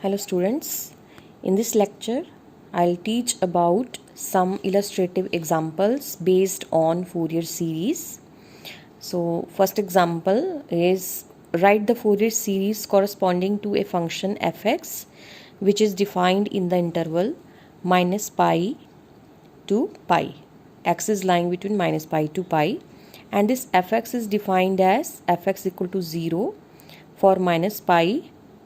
Hello students, in this lecture I'll teach about some illustrative examples based on Fourier series. So first example is write the Fourier series corresponding to a function fx which is defined in the interval minus pi to pi. X is lying between minus pi to pi, and this fx is defined as fx equal to 0 for minus pi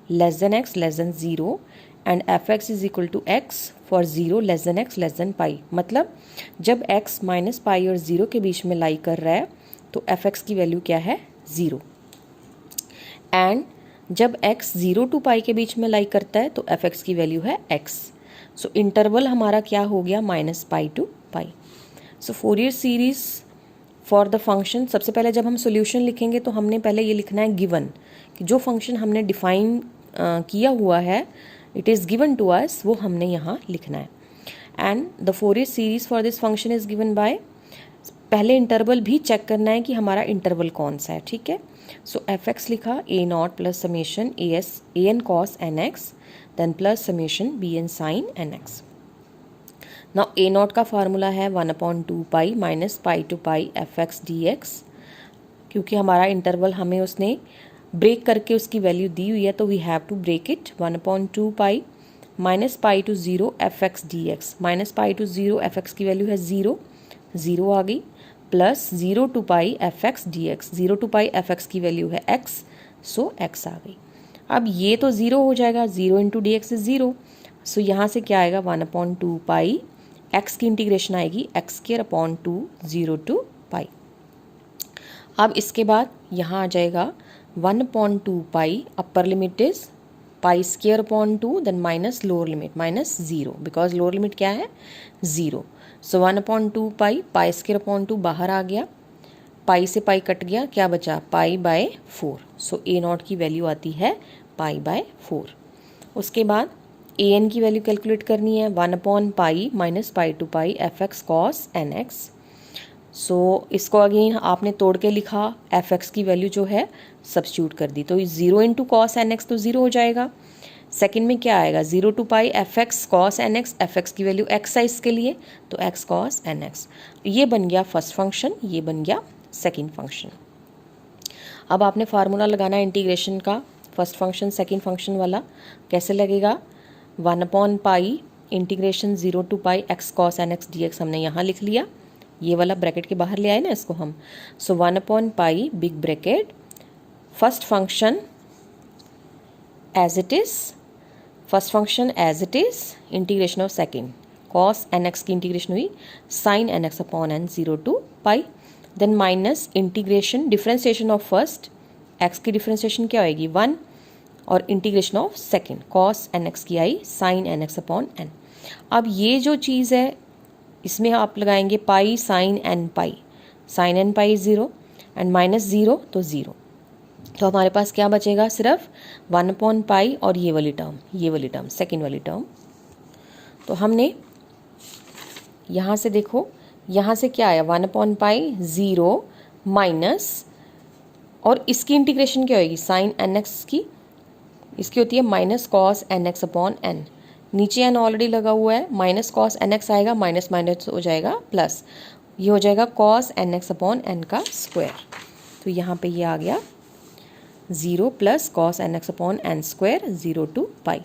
less than x less than 0 and fx is equal to x for 0 less than x less than pi. मतलब जब x minus pi और 0 के बीच में लाई कर रहा है तो fx की वैल्यू क्या है 0, एंड जब x 0 टू पाई के बीच में लाई करता है तो fx की वैल्यू है x. सो इंटरवल हमारा क्या हो गया minus pi to pi. So Fourier series for the function, सबसे पहले जब हम सोल्यूशन लिखेंगे तो हमने पहले ये लिखना है गिवन, कि जो फंक्शन हमने डिफाइन किया हुआ है it is given to us, वो हमने यहाँ लिखना है. And the Fourier series for this function is given by, पहले इंटरवल भी चेक करना है कि हमारा इंटरवल कौन सा है. ठीक है, सो एफ एक्स लिखा a not plus summation a n cos n x then plus summation b n sine n x. Now a not का फार्मूला है 1/2 pi minus pi to pi f x d x. क्योंकि हमारा interval हमें उसने break करके उसकी value दी हुई है तो we have to break it. 1/2 pi minus pi to 0 f x d x. Minus pi to 0 f x की वैल्यू है 0, 0 आ गई, plus 0 to pi f x d x. 0 to pi f x की value है x, so x आ गई. अब ये तो 0 हो जाएगा, 0 into d x is 0. So यहाँ से क्या आएगा 1/2 पाई, x की इंटीग्रेशन आएगी x²/2 0 टू पाई. अब इसके बाद यहाँ आ जाएगा 1/2 pi, upper limit is π²/2 then minus lower limit minus 0, because lower limit क्या है 0. सो 1/2 पाई, π²/2 बाहर आ गया, पाई से पाई कट गया, क्या बचा π/4. सो ए नॉट की वैल्यू आती है π/4. उसके बाद ए एन की वैल्यू कैलकुलेट करनी है 1/पाई minus pi to pi f x cos n x. So इसको अगेन आपने तोड़ के लिखा, एफ एक्स की वैल्यू जो है सब्स्टिट्यूट कर दी, तो 0 इंटू कॉस एन एक्स तो 0 हो जाएगा. सेकंड में क्या आएगा 0 to pi f x cos n x, f x की वैल्यू एक्स है इसके लिए तो एक्स कॉस एन एक्स. ये बन गया फर्स्ट फंक्शन, ये बन गया सेकेंड फंक्शन. अब आपने फार्मूला लगाना है इंटीग्रेशन का, फर्स्ट फंक्शन सेकेंड फंक्शन वाला. कैसे लगेगा 1/पाई integration 0 to pi x cos n x d x हमने यहाँ लिख लिया, ये वाला ब्रैकेट के बाहर ले आए ना इसको हम. सो 1/पाई big bracket first function as it is, first function as it is, integration of second cos n x की इंटीग्रेशन हुई sine n x upon n 0 to pi, then minus integration differentiation of first, x की differentiation क्या होएगी 1, और integration of second cos n x की आई sine n x upon n. अब ये जो चीज़ है इसमें आप लगाएंगे पाई sine n pi, sine n pi 0 and minus 0 तो 0. तो हमारे पास क्या बचेगा सिर्फ 1/पाई और ये वाली टर्म सेकेंड वाली टर्म. तो हमने यहाँ से देखो, यहाँ से क्या आया 1/पाई 0 माइनस, और इसकी इंटीग्रेशन क्या होगी साइन एन एक्स की, इसकी होती है minus cos n x upon n. नीचे एन ऑलरेडी लगा हुआ है, माइनस कॉस एन एक्स आएगा, माइनस माइनस हो जाएगा प्लस, ये हो जाएगा cos n x upon n का स्क्वायर. तो यहाँ पे ये आ गया 0 plus cos n x upon n square 0 to pi.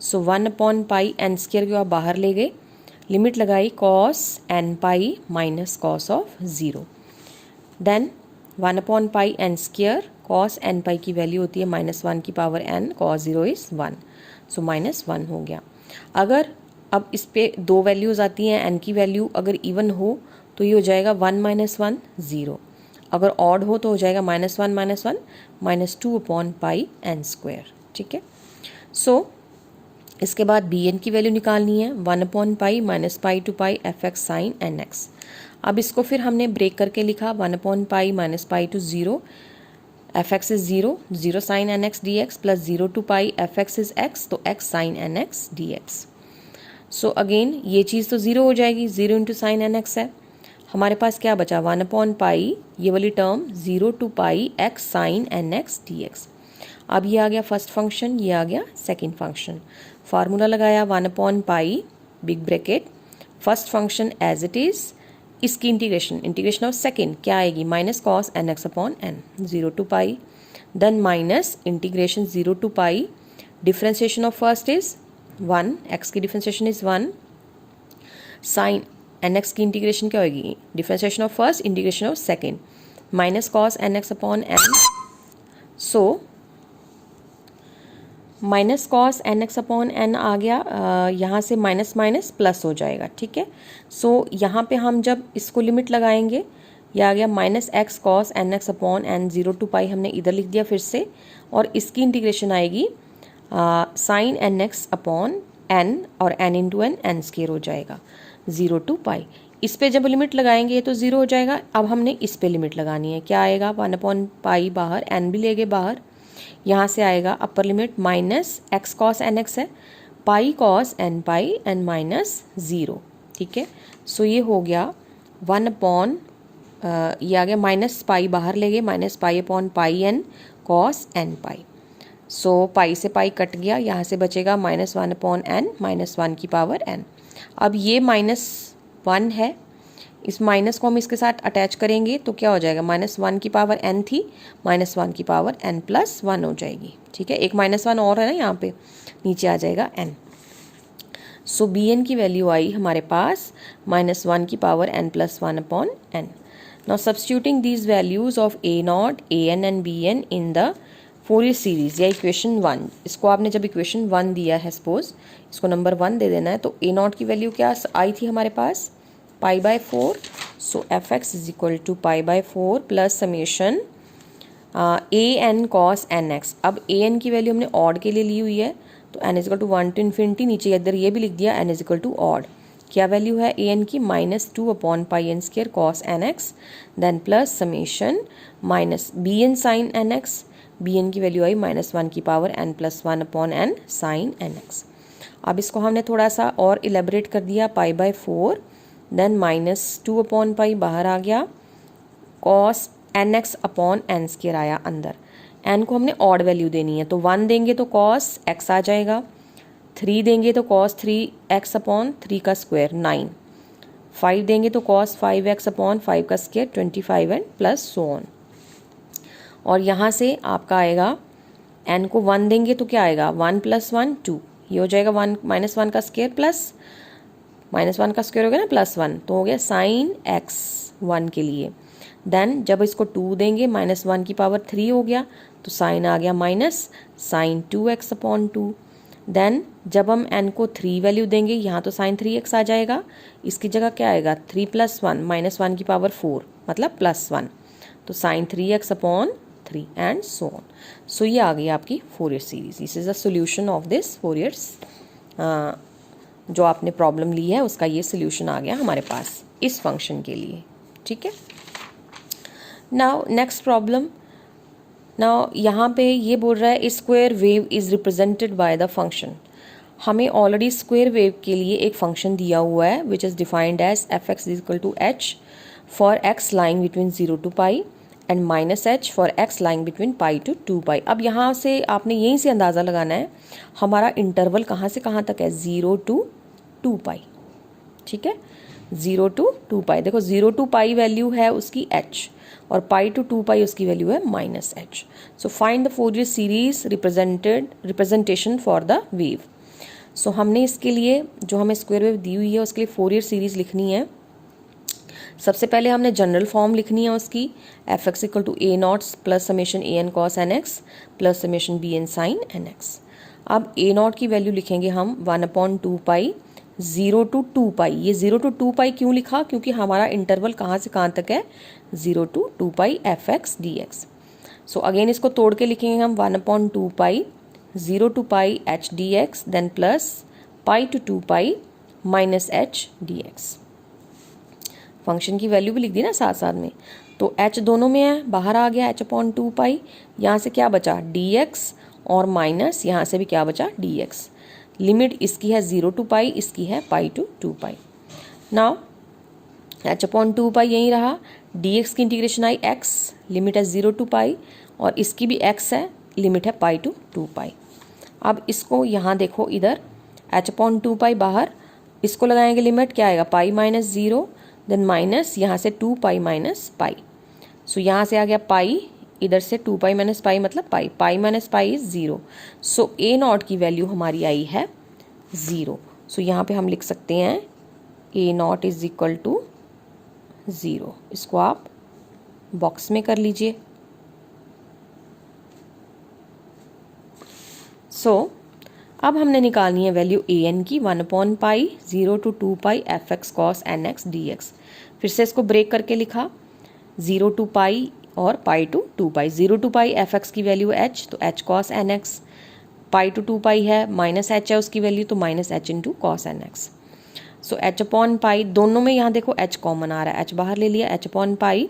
So 1/पाई एन स्क्वायर को आप बाहर ले गए, लिमिट लगाई cos n pi minus cos of 0, then 1/पाई n square cos n pi की वैल्यू होती है -1 की power n, cos 0 is 1, so -1 हो गया. अगर अब इस पे दो वैल्यूज़ आती हैं, n की वैल्यू अगर इवन हो तो ये हो जाएगा 1 - 1 0, अगर ऑड हो तो हो जाएगा -1 - 1 -2/पाई एन स्क्वायर. ठीक है, सो इसके बाद बी एन की वैल्यू निकालनी है 1/पाई minus pi to pi f x sine n x. अब इसको फिर हमने ब्रेक करके लिखा 1/पाई minus pi to 0 f x is 0, 0 sine n x d x plus 0 to pi f x is x, तो x sine n x d x. So again ये चीज़ तो 0 हो जाएगी, 0 इंटू साइन एन एक्स है. हमारे पास क्या बचा 1/पाई, ये वाली term 0 to pi x sine n x d x. अब ये आ गया फर्स्ट फंक्शन, ये आ गया सेकेंड फंक्शन। फार्मूला लगाया 1/π big bracket first function as it is, इसकी इंटीग्रेशन ऑफ सेकेंड क्या आएगी, minus cos n x upon n 0 to π, then minus integration 0 to π, differentiation of first is 1, x की differentiation is 1, sine n x की integration क्या होगी, differentiation of first integration of second minus cos n x upon n. So minus cos n x upon n आ गया, यहाँ से minus minus plus हो जाएगा, ठीक है। सो यहाँ पे हम जब इसको लिमिट लगाएंगे, यह आ गया minus x cos n x upon n 0 to π, हमने इधर लिख दिया फिर से, और इसकी इंटीग्रेशन आएगी sine n x upon n, और एन इंटू एन स्क्वायर हो जाएगा 0 to π। इस पे जब लिमिट लगाएंगे तो 0 हो जाएगा। अब हमने इस पे लिमिट लगानी है, क्या आएगा 1/π बाहर, एन भी ले गए बाहर, यहाँ से आएगा upper limit minus x cos n x है, pi cos n pi n minus 0, ठीक है। सो ये हो गया 1/, ये आ गया माइनस पाई बाहर ले गए, minus pi upon pi n cos n pi. So pi से पाई कट गया, यहाँ से बचेगा -1/n -1 की पावर n। अब ये -1 है, इस माइनस को हम इसके साथ अटैच करेंगे तो क्या हो जाएगा, -1 की पावर n थी, -1 की पावर n+1 हो जाएगी, ठीक है। एक -1 और है ना यहाँ पे, नीचे आ जाएगा n। सो bn की वैल्यू आई हमारे पास -1 की power n+1/n। Now substituting these values of a0, an and bn in the Fourier series या इक्वेशन 1, इसको आपने जब इक्वेशन 1 दिया है, सपोज इसको नंबर 1 दे देना है, तो a0 की वैल्यू क्या आई थी हमारे पास, π/4। So fx is equal to π/4 plus summation an cos nx। अब an की वैल्यू हमने ऑड के लिए ली हुई है, तो n is equal to 1 to ∞, नीचे इधर ये भी लिख दिया n is equal to odd. क्या वैल्यू है an की, -2/πn² cos nx, then plus summation minus bn sin nx, bn की वैल्यू आई -1 की पावर n+1/n sin nx। अब इसको हमने थोड़ा सा और इलेबरेट कर दिया, π/4 देन -2/π बाहर आ गया, cos nx अपॉन n² आया अंदर, n को हमने ऑड वैल्यू देनी है, तो 1 देंगे तो cos x आ जाएगा, 3 देंगे तो cos 3x अपॉन 3 का स्क्वायर 9, 5 देंगे तो cos 5x अपॉन 5 का square 25 and plus so on. और यहाँ से आपका आएगा, n को 1 देंगे तो क्या आएगा, 1 + 1 2, ये हो जाएगा 1 -1 का स्क्वायर प्लस -1 का स्क्वायर हो गया ना +1, तो हो गया साइन x 1 के लिए। देन जब इसको 2 देंगे, -1 की पावर 3 हो गया, तो साइन आ गया minus sign 2x upon 2। Then जब हम n को 3 वैल्यू देंगे, यहाँ तो साइन 3x आ जाएगा, इसकी जगह क्या आएगा 3 + 1 -1 की पावर 4 मतलब +1, तो sine 3x upon 3 and so on. So ये आ गई आपकी Fourier series. This is the solution of this Fourier's, जो आपने प्रॉब्लम ली है उसका ये सोल्यूशन आ गया हमारे पास इस फंक्शन के लिए, ठीक है। नाउ नेक्स्ट प्रॉब्लम, नाउ यहाँ पे ये बोल रहा है square wave is represented by the function. हमें ऑलरेडी स्क्वायर वेव के लिए एक फंक्शन दिया हुआ है which is defined as f(x) = h for x lying between 0 to π and -h for x lying between π to 2π। अब यहाँ से आपने यहीं से अंदाज़ा लगाना है हमारा इंटरवल कहाँ से कहाँ तक है, 0 to 2π, ठीक है, 0 to 2π। देखो 0 to π वैल्यू है उसकी h और π to 2π उसकी वैल्यू है -h। So find the Fourier series representation for the wave. So हमने इसके लिए जो हमें स्क्वायर वेव दी हुई है उसके लिए फोरियर सीरीज लिखनी है। सबसे पहले हमने जनरल फॉर्म लिखनी है उसकी, f(x) = a0 plus summation an cos nx plus summation bn sin nx। अब a0 की वैल्यू लिखेंगे हम 1/2π 0 to 2π। ये 0 to 2π क्यों लिखा, क्योंकि हमारा इंटरवल कहाँ से कहाँ तक है, 0 to 2π fx dx। So again इसको तोड़ के लिखेंगे हम 1/2π 0 to π h dx then plus π to 2π -h dx। Function की वैल्यू भी लिख दी ना साथ साथ में, तो h दोनों में है, बाहर आ गया h/2π, यहाँ से क्या बचा dx और माइनस यहाँ से भी क्या बचा dx। लिमिट इसकी है 0 to π, इसकी है π to 2π। नाउ h/2π यहीं रहा, dx की इंटीग्रेशन आई x, लिमिट है 0 to π और इसकी भी x है लिमिट है पाई टू 2 पाई। अब इसको यहाँ देखो, इधर h/2 पाई बाहर, इसको लगाएंगे लिमिट, क्या आएगा पाई माइनस 0, देन माइनस यहाँ से 2 पाई माइनस पाई। सो यहाँ से आ गया पाई, इधर से 2 पाई माइनस पाई मतलब pi, pi minus pi is 0। So a naught की वैल्यू हमारी आई है 0। सो यहाँ पे हम लिख सकते हैं ए नॉट इज इक्वल टू 0। इसको आप बॉक्स में कर लीजिए। सो अब हमने निकालनी है वैल्यू ए एन की 1 pi 0 to 2 pi f x cos n x d x. फिर से इसको ब्रेक करके लिखा, 0 to पाई और pi to 2 pi. 0 to pi f x की वैल्यू h, तो h cos n x, pi to 2 pi है माइनस h है उसकी वैल्यू, तो minus h into cos n x. So h/पाई, दोनों में यहाँ देखो h कॉमन आ रहा है, h बाहर ले लिया, h/पाई,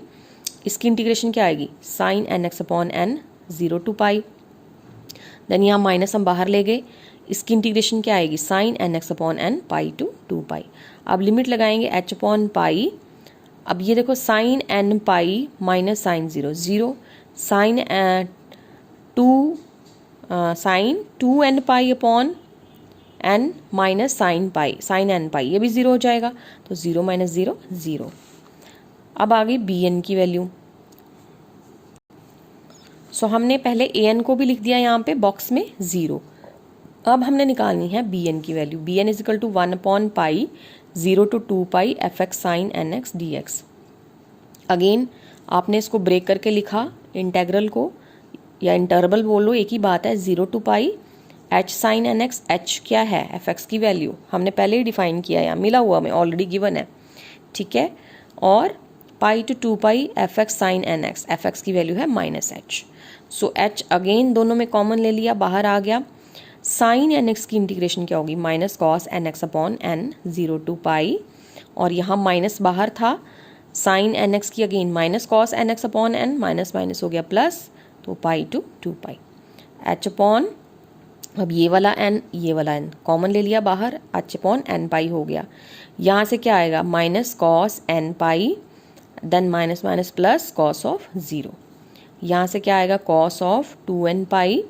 इसकी इंटीग्रेशन क्या आएगी sine n x upon n 0 to pi, then यहाँ माइनस हम बाहर ले गए, इसकी इंटीग्रेशन क्या आएगी sine n x upon n pi to 2 pi. अब लिमिट लगाएंगे h/पाई, अब ये देखो sine n pi minus sine 0 0, sine two n pi upon n minus sine pi, sine n pi, ये भी 0 हो जाएगा, तो 0 माइनस 0 0। अब आ गई बी एन की वैल्यू। सो हमने पहले ए एन को भी लिख दिया यहाँ पे बॉक्स में 0। अब हमने निकालनी है बी एन की value. B n is equal to 1 pi 0 to 2 pi f x sine n x d x. Again आपने इसको ब्रेक करके लिखा, इंटेग्रल को या इंटरवल बोलो एक ही बात है, 0 to pi h sine n x, h क्या है एफ एक्स की वैल्यू हमने पहले ही डिफाइन किया है, मिला हुआ हमें ऑलरेडी गिवन है, ठीक है। और pi to 2 pi f x sine n x, f x की वैल्यू है minus h. So h again दोनों में कॉमन ले लिया, बाहर आ गया, साइन एन एक्स की इंटीग्रेशन क्या होगी minus cos n x upon n 0 to pi, और यहाँ माइनस बाहर था, साइन एन एक्स की again minus cos n x upon n, minus minus हो गया प्लस, तो पाई टू 2 पाई एच अपॉन, अब ये वाला n कॉमन ले लिया बाहर, h/n पाई हो गया। यहाँ से क्या आएगा minus cos n pi, then minus minus plus cos of 0। यहाँ से क्या आएगा cos of 2n pi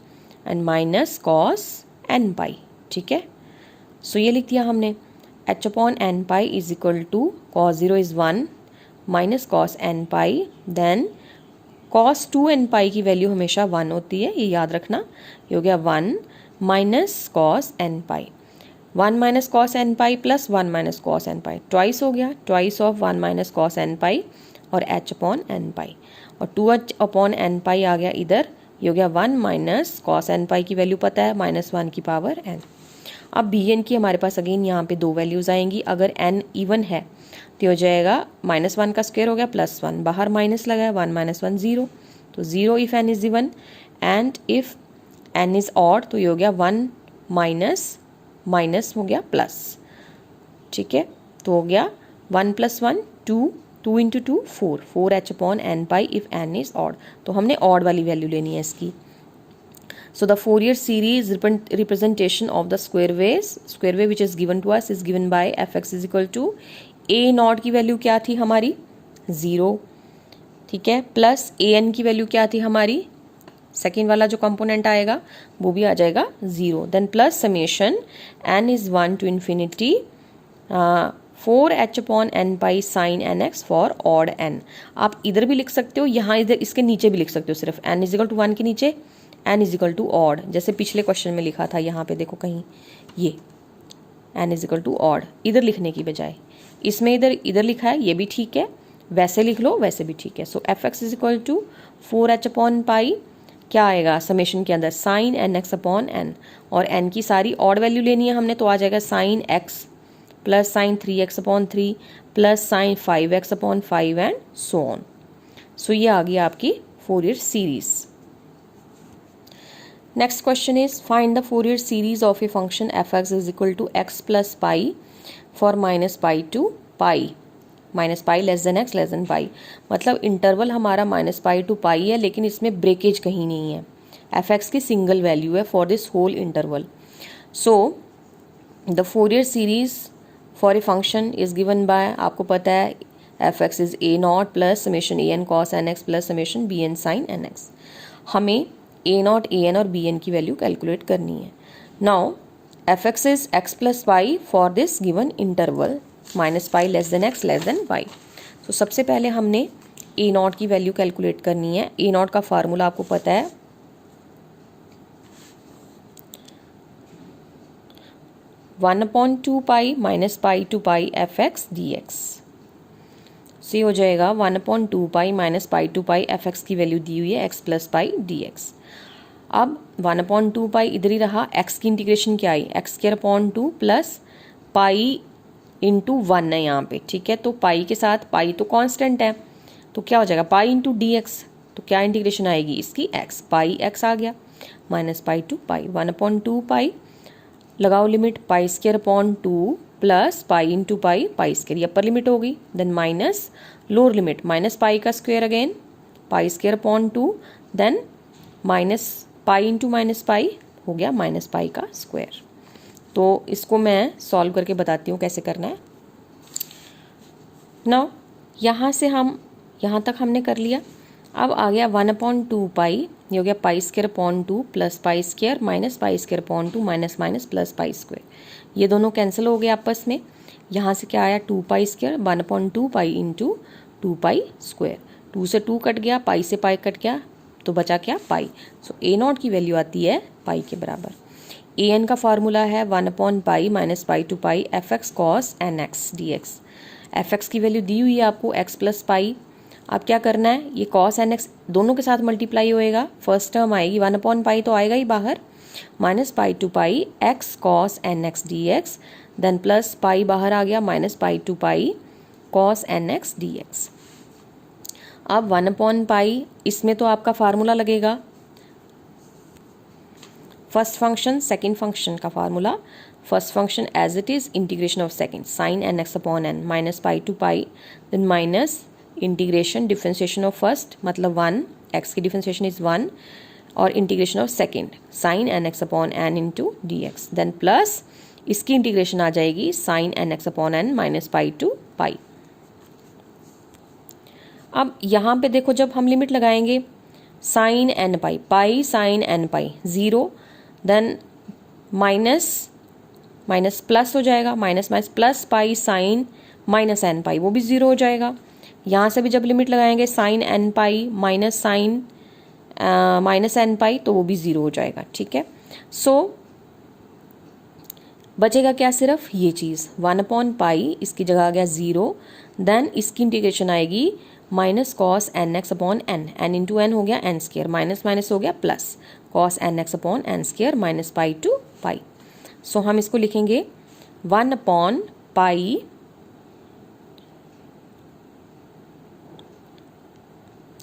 and minus cos n pi, ठीक है। सो ये लिख दिया हमने, h/n pi is equal to cos 0 is 1 minus cos n pi, then cos 2n pi की वैल्यू हमेशा 1 होती है, ये याद रखना, ये हो गया 1 minus cos n pi, 1 minus cos n pi plus 1 minus cos n pi, twice हो गया, twice of 1 minus cos n pi और h/n पाई, और 2h/n पाई आ गया इधर, ये हो गया 1 माइनस कॉस एन पाई की वैल्यू पता है -1 की पावर n। अब बी एन की हमारे पास अगेन यहाँ पे दो वैल्यूज आएंगी, अगर n इवन है तो हो जाएगा -1 का स्क्वायर हो गया +1, बाहर माइनस लगा है 1 माइनस 1 0, तो 0 if n is even, and if n is odd तो ये हो गया 1 माइनस माइनस हो गया प्लस, ठीक है। तो हो गया 1 + 1 2, 2 × 2 4, 4h/n pi if n is odd, तो हमने ऑड वाली वैल्यू लेनी है इसकी। So the Fourier series representation of the square wave which is given to us is given by f(x) is equal to a not की value क्या थी हमारी 0, ठीक है, प्लस ए एन की वैल्यू क्या थी हमारी, सेकेंड वाला जो कंपोनेंट आएगा वो भी आ जाएगा 0, then plus summation n is 1 to infinity 4h/n pi sine n x for odd n। आप इधर भी लिख सकते हो, यहाँ इधर इसके नीचे भी लिख सकते हो, सिर्फ n इज इक्वल टू 1 के नीचे n is equal to odd, जैसे पिछले क्वेश्चन में लिखा था, यहाँ पे देखो कहीं ये n is equal to odd, इधर लिखने की बजाय इसमें इधर लिखा है, ये भी ठीक है, वैसे लिख लो वैसे भी ठीक है। So f(x) is equal to 4h/n pi, क्या आएगा समेशन के अंदर sine n x upon n, और n की सारी ऑड वैल्यू लेनी है हमने, तो आ जाएगा sine x plus sine 3x/3 plus sine 5x/5 and so on. So ये आ गई आपकी Fourier series. Next question is find the Fourier series of a function f(x) is equal to x plus pi for minus pi to pi, minus pi less than x less than pi। मतलब interval हमारा -pi to pi है, लेकिन इसमें breakage कहीं नहीं है, f(x) की single value है for this whole interval. So the Fourier series for a function is given by, आपको पता है f(x) is a naught plus summation a n cos n x plus summation b n sin n x। हमें a naught a n और b n की value calculate करनी है। Now f x is x plus y for this given interval minus pi less then x less than y. तो सबसे पहले हमने a naught की वैल्यू कैलकुलेट करनी है। ए नॉट का फार्मूला आपको पता है, 1/2 pi minus pi to pi f x d x. से हो जाएगा 1/2 pi minus pi to pi f x की वैल्यू दी हुई है x plus pi d x. अब 1/2 पाई इधर ही रहा, एक्स की इंटीग्रेशन क्या आई, x square upon 2 plus pi into 1 है यहाँ पे, ठीक है। तो पाई के साथ पाई तो कांस्टेंट है, तो क्या हो जाएगा पाई इंटू डी एक्स। तो क्या इंटीग्रेशन आएगी इसकी, एक्स पाई एक्स आ गया minus pi to pi 1/2 pi, लगाओ limit pi square upon 2 plus pi into pi, pi square ये अपर लिमिट होगी, then minus lower limit minus pi का square again pi square upon 2, then minus pi into minus pi हो गया minus pi का square. तो इसको मैं solve करके बताती हूँ कैसे करना है। नाउ यहाँ से हम यहाँ तक हमने कर लिया। अब आ गया 1/2 पाई, ये हो गया पाई square upon 2 plus pi square minus पाई square upon 2 minus minus plus पाई स्क्वायर, ये दोनों कैंसिल हो गए आपस में। यहाँ से क्या आया 2 pi square 1/2 pi into 2 pi square, 2 से 2 कट गया, पाई से पाई कट गया, तो बचा क्या पाई। सो ए नॉट की वैल्यू आती है पाई के बराबर। ए एन का फार्मूला है 1/पाई minus pi to pi f x cos n x d x. F x की वैल्यू दी हुई है आपको एक्स प्लस पाई। अब क्या करना है, ये कॉस एन एक्स दोनों के साथ मल्टीप्लाई होएगा, फर्स्ट टर्म आएगी 1/पाई तो आएगा ही बाहर, minus pi to pi x cos n x d x, then plus pi बाहर आ गया minus pi to pi cos n x d x. अब 1/पाई इसमें तो आपका फार्मूला लगेगा फर्स्ट फंक्शन सेकंड फंक्शन का formula. First function as it is integration of second sine n x upon n minus pi to pi, then minus integration differentiation of first मतलब 1, x की differentiation is 1, और integration of second sine n x upon n into d x, then plus इसकी integration आ जाएगी sine n x upon n minus pi to pi. अब यहाँ पे देखो जब हम लिमिट लगाएंगे sine n pi, pi sine n pi 0, then minus minus plus हो जाएगा, minus minus plus pi sine minus n pi वो भी 0 हो जाएगा। यहाँ से भी जब लिमिट लगाएंगे sine n pi minus sine minus n pi तो वो भी 0 हो जाएगा, ठीक है। सो बचेगा क्या, सिर्फ ये चीज़ 1/पाई, इसकी जगह आ गया 0, देन इसकी इंटीग्रेशन आएगी minus cos n x upon n, n into n हो गया एन स्क्वायर, माइनस माइनस हो गया plus cos n x upon n square minus pi to pi. So हम इसको लिखेंगे 1/पाई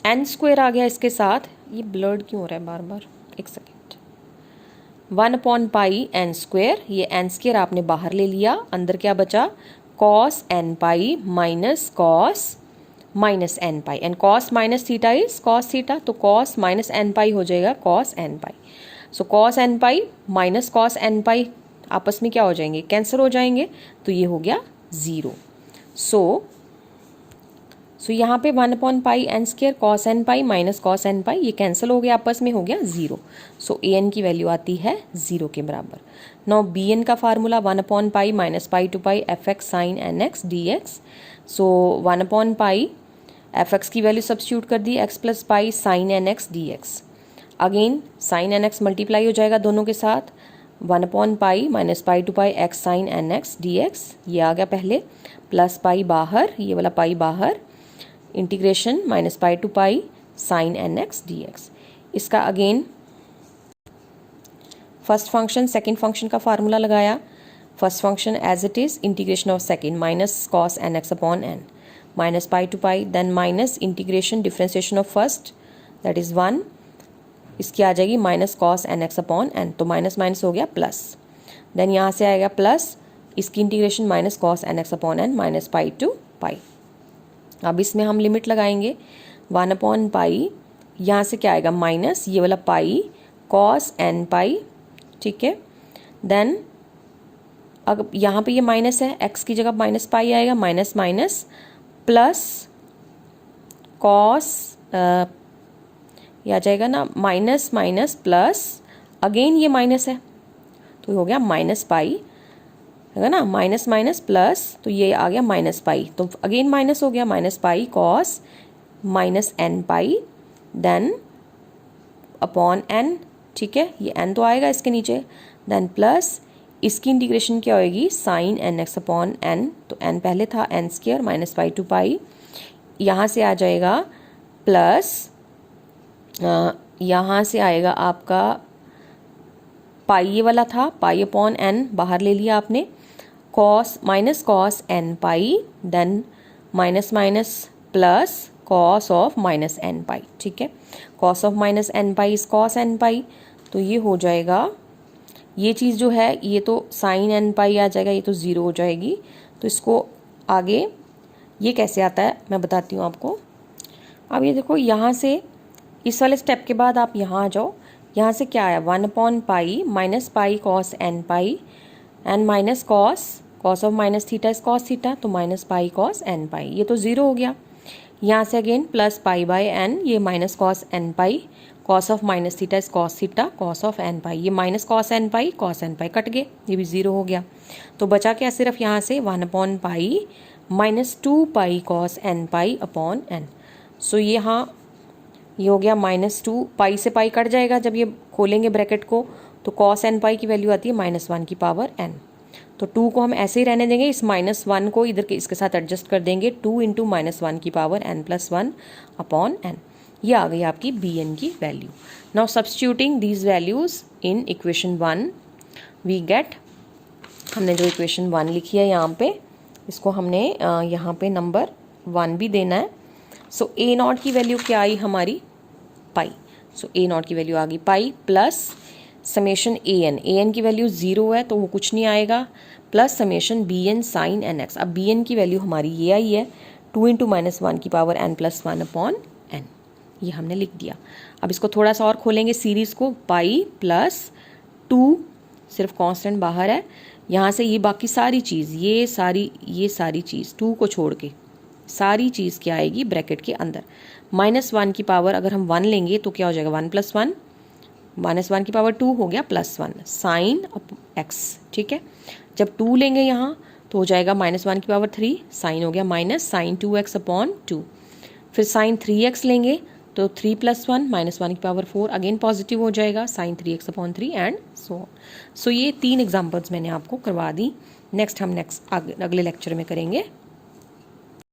एन स्क्वायर आ गया इसके साथ, ये ब्लर्ड क्यों हो रहा है बार बार, एक सेकेंड, 1/पाई एन स्क्वायर, ये एन स्क्वायर आपने बाहर ले लिया, अंदर क्या बचा cos n pi minus cos minus n pi, and cos minus theta is cos theta, तो कॉस माइनस एन पाई हो जाएगा cos n pi. So cos n pi minus cos n pi आपस में क्या हो जाएंगे, कैंसिल हो जाएंगे, तो ये हो गया 0। सो यहाँ पे 1/पाई n square cos n pi minus cos n pi ये कैंसिल हो गया, आपस में हो गया 0। सो ए एन की वैल्यू आती है 0 के बराबर। नाउ बी एन का फार्मूला 1/पाई minus pi to pi f x sine n x d x. So 1/पाई एफ एक्स की वैल्यू सब्स्टिट्यूट कर दी x plus pi sine n x d x, again sine n x multiply हो जाएगा दोनों के साथ, 1/पाई minus pi to pi x sine n x d x, ये आ गया पहले, प्लस पाई बाहर, ये वाला पाई बाहर, integration minus pi to pi sine n x d x. इसका again first function second function का फार्मूला लगाया, first function as it is integration of second minus cos n x upon n minus pi to pi, then minus integration differentiation of first that is 1, इसकी आ जाएगी minus cos n x upon n, तो minus minus हो गया plus, then यहाँ से आएगा plus इसकी integration minus cos n x upon n minus pi to pi. अब इसमें हम लिमिट लगाएंगे 1/पाई, यहाँ से क्या आएगा माइनस ये वाला पाई कॉस एन पाई, ठीक है, देन अब यहाँ पे ये माइनस है, एक्स की जगह माइनस पाई आएगा, माइनस माइनस प्लस कॉस ये आ जाएगा ना माइनस माइनस प्लस, अगेन ये माइनस है तो हो गया माइनस पाई, है ना, माइनस माइनस प्लस, तो ये आ गया माइनस पाई, तो अगेन माइनस हो गया, minus pi cos minus n pi then upon n, ठीक है, ये एन तो आएगा इसके नीचे, देन प्लस इसकी इंटीग्रेशन क्या होएगी, sine n x upon n, तो एन पहले था n square minus pi to pi, यहाँ से आ जाएगा प्लस, यहाँ से आएगा आपका पाई, ये वाला था पाई अपॉन एन बाहर ले लिया आपने, cos n pi then minus minus plus cos of minus n pi, ठीक है, cos of minus n pi is cos n pi, तो ये हो जाएगा, ये चीज़ जो है ये तो साइन एन पाई आ जाएगा, ये तो ज़ीरो हो जाएगी, तो इसको आगे ये कैसे आता है मैं बताती हूँ आपको। अब ये देखो यहाँ से इस वाले स्टेप के बाद आप यहाँ आ जाओ, यहाँ से क्या आया 1 upon pi minus pi cos n pi and minus cos of minus theta is cos theta, तो minus pi cos n pi, ये तो ज़ीरो हो गया, यहाँ से again plus pi by n, ये minus cos n pi, cos of minus theta is cos theta, cos of n pi, ये minus cos n pi cut गए, ये भी ज़ीरो हो गया, तो बचा क्या सिर्फ यहाँ से 1 upon pi minus 2 pi cos n pi upon n, so यहाँ ये हो गया -2, पाई से पाई कट जाएगा जब ये खोलेंगे ब्रैकेट को, तो कॉस एन पाई की वैल्यू आती है -1 की पावर n, तो 2 को हम ऐसे ही रहने देंगे, इस -1 को इधर के इसके साथ एडजस्ट कर देंगे, 2 इंटू -1 की पावर n+1 अपॉन n, ये आ गई आपकी bn की value. Now substituting these values in equation 1 we get, हमने जो इक्वेशन 1 लिखी है यहाँ पे, इसको हमने यहाँ पे नंबर 1 भी देना है, सो ए नॉट की वैल्यू क्या आई हमारी पाई, सो ए नॉट की वैल्यू आ गई pi plus summation a n की वैल्यू 0 है तो वो कुछ नहीं आएगा, plus summation b n sine n x, अब बी एन की वैल्यू हमारी ये आई है 2 इंटू -1 की पावर n+1 अपॉन एन, ये हमने लिख दिया। अब इसको थोड़ा सा और खोलेंगे सीरीज़ को, पाई प्लस 2 सिर्फ कांस्टेंट बाहर है, यहाँ से ये बाकी सारी चीज़ ये सारी चीज़ 2 को छोड़ के सारी चीज़ क्या आएगी ब्रैकेट के अंदर, -1 की पावर अगर हम 1 लेंगे तो क्या हो जाएगा 1+1, -1 की पावर 2 हो गया +1 साइन एक्स, ठीक है, जब 2 लेंगे यहाँ तो हो जाएगा -1 की पावर 3, साइन हो गया माइनस साइन 2x अपॉन 2, फिर साइन 3x लेंगे तो 3 + 1 -1 की पावर 4, अगेन पॉजिटिव हो जाएगा साइन 3x अपॉन 3 एंड सो ये 3 एग्जाम्पल्स मैंने आपको करवा दी, नेक्स्ट हम अगले लेक्चर में करेंगे।